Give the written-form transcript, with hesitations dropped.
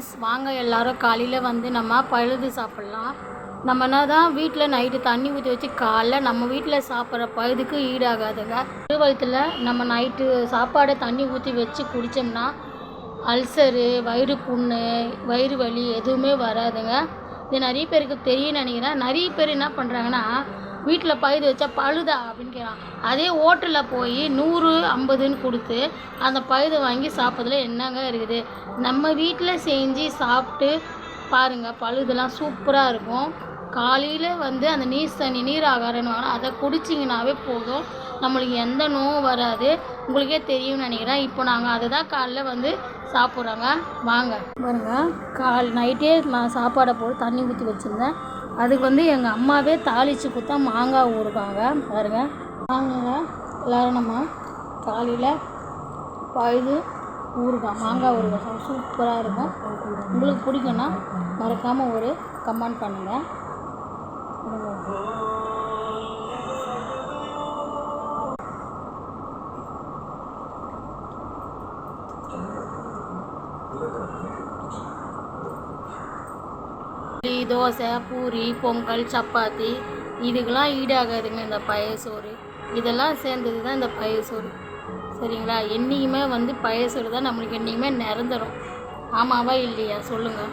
Friends, வாங்க எல்லாரும் காலையில் வந்து நம்ம பழுது சாப்பிட்லாம். நம்ம என்ன தான் வீட்டில் நைட்டு தண்ணி ஊற்றி வச்சு காலைல நம்ம வீட்டில் சாப்பிட்ற பழுதுக்கு ஈடாகாதுங்க. வயிற்றில் நம்ம நைட்டு சாப்பாடை தண்ணி ஊற்றி வச்சு குடித்தோம்னா அல்சரு, வயிறு புண்ணு, வயிறு வலி எதுவுமே வராதுங்க. இது நிறைய பேருக்கு தெரியும் நினைக்கிறேன். நிறைய பேர் என்ன பண்ணுறாங்கன்னா, வீட்டில் பழுது வச்சா பழுதா அப்படின்னு கேட்குறான். அதே ஹோட்டலில் போய் 100, 50ன்னு கொடுத்து அந்த பழுதை வாங்கி சாப்பிட்றதுல என்னங்க இருக்குது? நம்ம வீட்டில் செஞ்சு சாப்பிட்டு பாருங்கள், பழுதெல்லாம் சூப்பராக இருக்கும். காலையில் வந்து அந்த நீர் ஆகாரன்னு வாங்கினா அதை குடிச்சிங்கனாவே போதும், நம்மளுக்கு எந்த நோவும் வராது. உங்களுக்கே தெரியும்னு நினைக்கிறேன். இப்போ நாங்கள் அதை தான் காலைல வந்து சாப்பிட்றோங்க. வாங்க பாருங்கள், நைட்டே நான் சாப்பாடை போட்டு தண்ணி ஊற்றி வச்சுருந்தேன். அதுக்கு வந்து எங்கள் அம்மாவே தாளித்து கொடுத்தா மாங்காய் ஊறுகாங்க. பாருங்க, வாங்குங்க எல்லோரும் நம்ம காலையில் பழுது ஊறுகாய், மாங்காய் ஊறுகாய் சூப்பராக இருக்கும். உங்களுக்கு பிடிக்குன்னா மறக்காமல் ஒரு கமெண்ட் பண்ணுங்கள். இட்லி, தோசை, பூரி, பொங்கல், சப்பாத்தி இதுக்கெல்லாம் ஈடாகாதுங்க இந்த பழைய சோறு. இதெல்லாம் சேர்ந்தது தான் இந்த பழைய சோறு. சரிங்களா? என்றைக்குமே வந்து பழைய சோறு தான் நம்மளுக்கு என்றைக்குமே நிரந்தரம். ஆமாவா இல்லையா சொல்லுங்கள்.